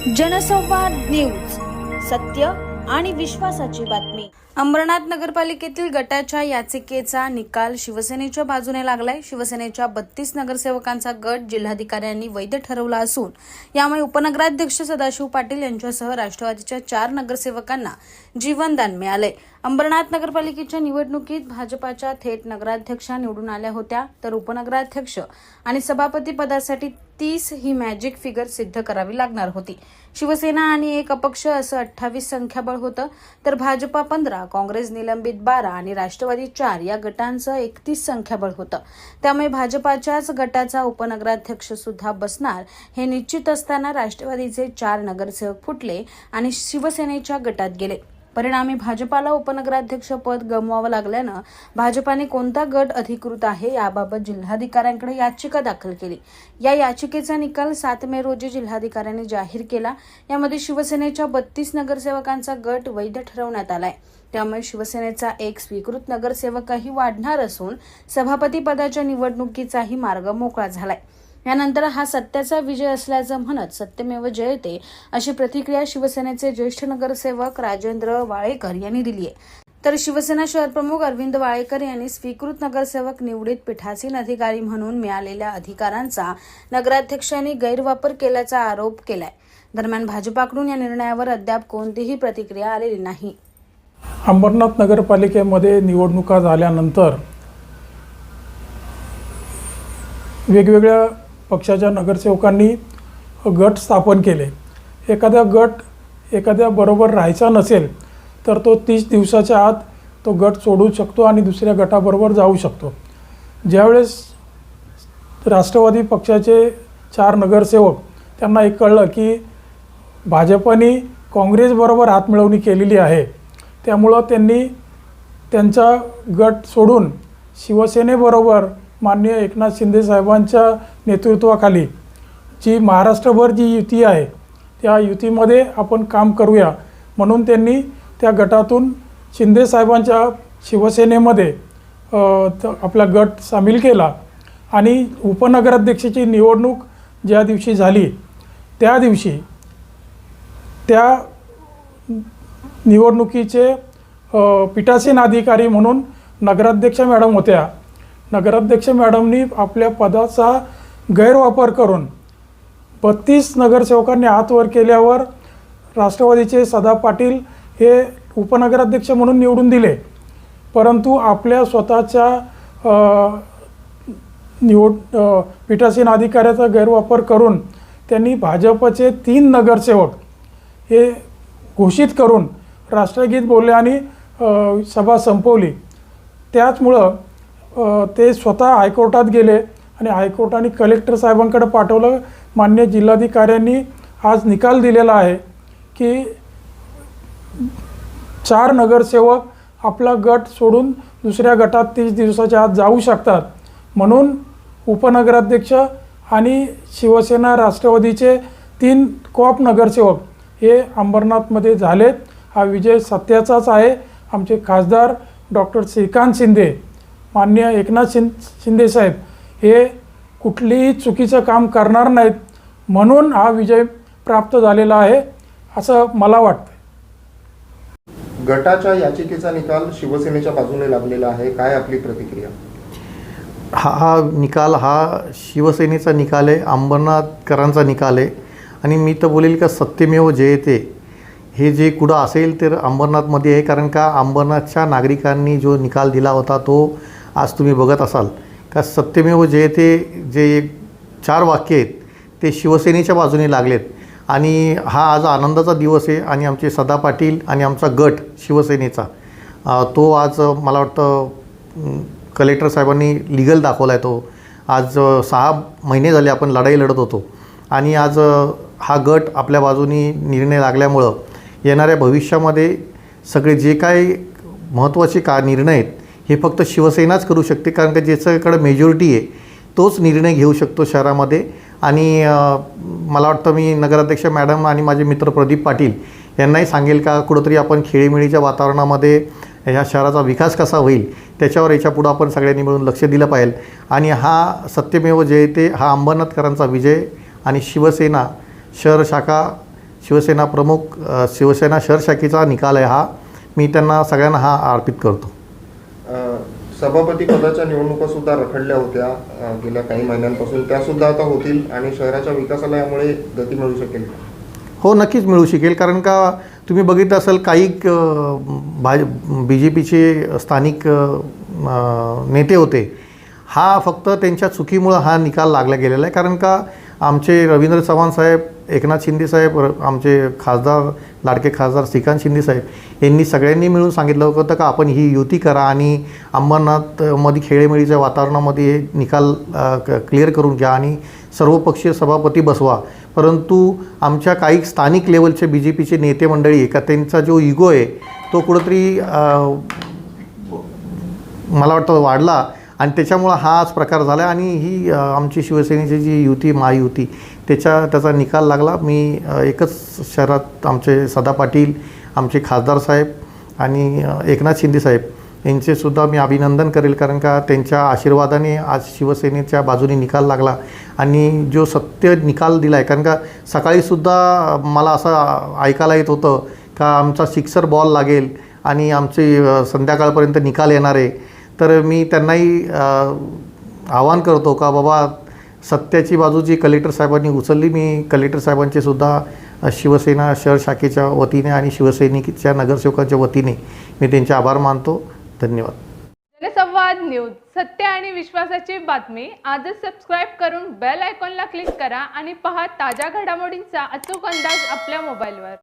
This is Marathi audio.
जनसंवाद न्यूज, सत्य आणि विश्वासाची बातमी। अंबरनाथ नगरपालिकेतील गटाच्या याचिकेचा निकाल शिवसेनेच्या बाजूने लागलाय। शिवसेनेच्या 32 नगरसेवकांचा गट जिल्हाधिकाऱ्यांनी वैध ठरवला असून यामुळे उपनगराध्यक्ष सदाशिव पाटील यांच्यासह राष्ट्रवादीच्या 4 नगरसेवकांना जीवनदान मिळाले। अंबरनाथ नगरपालिकेच्या निवडणुकीत भाजपाच्या थेट नगराध्यक्षा निवडून आल्या होत्या, तर उपनगराध्यक्ष आणि सभापती पदासाठी 30 ही मॅजिक फिगर सिद्ध करावी लागणार होती। शिवसेना आणि एक अपक्ष असं 28 संख्याबळ होतं, तर भाजपा 15, काँग्रेस निलंबित 12 आणि राष्ट्रवादी 4 या गटांचं 31 संख्याबळ होतं। त्यामुळे भाजपाच्याच गटाचा उपनगराध्यक्ष सुद्धा बसणार हे निश्चित असताना राष्ट्रवादीचे 4 नगरसेवक फुटले आणि शिवसेनेच्या गटात गेले। परिणामी भाजपाला उपनगराध्यक्ष पद गमवावं लागल्यानं भाजपाने कोणता गट अधिकृत आहे याबाबत जिल्हाधिकाऱ्यांकडे याचिका दाखल केली। या याचिकेचा निकाल 7 मे रोजी जिल्हाधिकाऱ्यांनी जाहीर केला। यामध्ये शिवसेनेच्या 32 नगरसेवकांचा गट वैध ठरवण्यात आलाय। त्यामुळे शिवसेनेचा एक स्वीकृत नगरसेवकही वाढणार असून सभापती पदाच्या निवडणुकीचाही मार्ग मोकळा झालाय। यानंतर हा सत्याचा विजय असल्याचं म्हणत सत्यमेव जयते अशी प्रतिक्रिया शिवसेनेचे ज्येष्ठ नगरसेवक राजेंद्र वाळेकर यांनी दिली आहे। तर शिवसेना शहर प्रमुख अरविंद वाळेकर यांनी स्वीकृत नगरसेवक निवडीत पीठासीन अधिकारी म्हणून मिळालेल्या अधिकारांचा नगराध्यक्षांनी गैरवापर केल्याचा आरोप केलाय। दरम्यान भाजपाकडून या निर्णयावर अद्याप कोणतीही प्रतिक्रिया आलेली नाही। अंबरनाथ नगरपालिकेमध्ये निवडणुका झाल्यानंतर वेगवेगळ्या पक्षाच्या नगरसेवकांनी गट स्थापन केले। एखादा गट एखाद्या बरोबर राहायचा नसेल तर तो 30 दिवसाच्या आत तो गट सोडू शकतो आणि दुसऱ्या गटाबरोबर जाऊ शकतो। ज्यावेळेस राष्ट्रवादी पक्षाचे 4 नगरसेवक त्यांना एक कळलं की भाजपने काँग्रेसबरोबर हातमिळवणी केलेली आहे, त्यामुळं त्यांनी त्यांचा गट सोडून शिवसेनेबरोबर माननीय एकनाथ शिंदे साहेबांच्या नेतृत्वाखाली जी महाराष्ट्रभर जी युती आहे त्या युतीमध्ये आपण काम करूया म्हणून त्यांनी त्या गटातून शिंदे साहेबांच्या शिवसेनेमध्ये आपला गट सामील केला आणि उपनगराध्यक्षाची निवडणूक ज्या दिवशी झाली त्या दिवशी त्या निवडणुकीचे पीठासीन अधिकारी म्हणून नगराध्यक्ष मॅडम होत्या। नगराध्यक्ष मॅडमनी आपल्या पदाचा गैरवापर करून 32 नगरसेवकांनी हात वर केल्यावर राष्ट्रवादीचे सदा पाटील हे उपनगराध्यक्ष म्हणून निवडून दिले। परंतु आपल्या स्वतःच्या पीठासीन अधिकाऱ्याचा गैरवापर करून त्यांनी भाजपचे 3 नगरसेवक हे घोषित करून राष्ट्रगीत बोलले आणि सभा संपवली। त्याचमुळं ते स्वतः हायकोर्टात गेले आणि हायकोर्टाने कलेक्टर साहेबांकडे पाठवलं। मान्य जिल्हाधिकाऱ्यांनी आज निकाल दिलेला आहे की 4 नगरसेवक आपला गट सोडून दुसऱ्या गटात 30 दिवसाच्या आत जाऊ शकतात, म्हणून उपनगराध्यक्ष आणि शिवसेना राष्ट्रवादीचे 3 कोऑप नगरसेवक हे अंबरनाथमध्ये झालेत। हा विजय सत्याचाच आहे। आमचे खासदार डॉक्टर श्रीकांत शिंदे, माननीय एकनाथ शिंदे साहेब हे कुठलीही चुकीचं काम करणार नाहीत म्हणून हा विजय प्राप्त झालेला आहे असं मला वाटतं। गटाच्या याचिकेचा निकाल शिवसेनेच्या बाजूने लागलेला आहे, काय आपली प्रतिक्रिया? हा निकाल हा शिवसेनेचा निकाल आहे, अंबरनाथकरांचा निकाल आहे आणि मी तर बोलेल का सत्यमेव जयते हे जे कुठं असेल तर अंबरनाथमध्ये आहे। कारण का अंबरनाथच्या नागरिकांनी जो निकाल दिला होता तो आज तुम्ही बघत असाल का सत्यमेव जयते जे 4 वाक्य आहेत ते शिवसेनेच्या बाजूने लागलेत आणि हा आज आनंदाचा दिवस आहे आणि आमचे सदा पाटील आणि आमचा गट शिवसेनेचा तो आज मला वाटतं कलेक्टर साहेबांनी लीगल दाखवला आहे। तो आज 6 महिने झाले आपण लढाई लढत होतो आणि आज हा गट आपल्या बाजूनी निर्णय लागल्यामुळं येणाऱ्या भविष्यामध्ये सगळे जे काही महत्त्वाचे निर्णय आहेत हे फक्त शिवसेनाच करू शकते, कारण का ज्याच्याकडे मेजॉरिटी आहे तोच निर्णय घेऊ शकतो शहरामध्ये। आणि मला वाटतं मी नगराध्यक्ष मॅडम आणि माझे मित्र प्रदीप पाटील यांनाही सांगेल का कुठंतरी आपण खेळीमेळीच्या वातावरणामध्ये ह्या शहराचा विकास कसा होईल त्याच्यावर याच्यापुढं आपण सगळ्यांनी मिळून लक्ष दिलं पाहिजे। आणि हा सत्यमेव जयते हा अंबरनाथकरांचा विजय आणि शिवसेना शहर शाखा शिवसेना प्रमुख शिवसेना शहर शाखेचा निकाल आहे हा. मी त्यांना सगळ्यांना हा अर्पित करतो. सभापती पदाच्या निवडणुका सुद्धा रखडल्या होत्या गेल्या काही महिन्यांपासून, त्या सुद्धा आता होतील आणि शहराच्या विकासाला यामुळे गती मिळू शकेल. हो, नक्कीच मिळू शकेल. कारण का तुम्ही बघितलं असेल काही BJPचे स्थानिक नेते होते. हा फक्त त्यांच्या चुकीमुळं हा निकाल लागला गेलेला आहे. कारण का आमचे रवींद्र चव्हाण साहेब, एकनाथ शिंदे साहेब, आमचे खासदार, लाडके खासदार श्रीकांत शिंदे साहेब यांनी सगळ्यांनी मिळून सांगितलं होतं का आपण ही युती करा आणि अंबरनाथमध्ये खेळीमेळीच्या वातावरणामध्ये हे निकाल क्लिअर करून घ्या आणि सर्वपक्षीय सभापती बसवा. परंतु आमच्या काही स्थानिक लेवलचे BJPचे नेते मंडळी आहे का त्यांचा जो इगो आहे तो कुठंतरी मला वाटतं वाढला आणि त्याच्यामुळं हाच प्रकार झाला आणि ही आमची शिवसेनेची जी युती महायुती त्याचा निकाल लागला. मी एकच शहरात आमचे सदा पाटील, आमचे खासदार साहेब आणि एकनाथ शिंदे साहेब यांचेसुद्धा मी अभिनंदन करेल. कारण का त्यांच्या आशीर्वादाने आज शिवसेनेच्या बाजूने निकाल लागला आणि जो सत्य निकाल दिला आहे. कारण का सकाळीसुद्धा मला असं ऐकायला येत होतं का आमचा सिक्सर बॉल लागेल आणि आमचे संध्याकाळपर्यंत निकाल येणार आहे. तर मी त्यांनाही आवाहन करतो का बाबा सत्याची बाजू जी कलेक्टर साहेबांनी उचलली, मी कलेक्टर साहेबांचे सुद्धा शिवसेना शहर शाखेच्या वतीने आणि शिवसैनिकच्या नगरसेवकांच्या वतीने मी त्यांचे आभार मानतो. धन्यवाद. जनसंवाद न्यूज, सत्य आणि विश्वासाची बातमी. आजच सबस्क्राईब करून बेल आयकॉनला क्लिक करा आणि पहा ताज्या घडामोडींचा अचूक अंदाज आपल्या मोबाईलवर.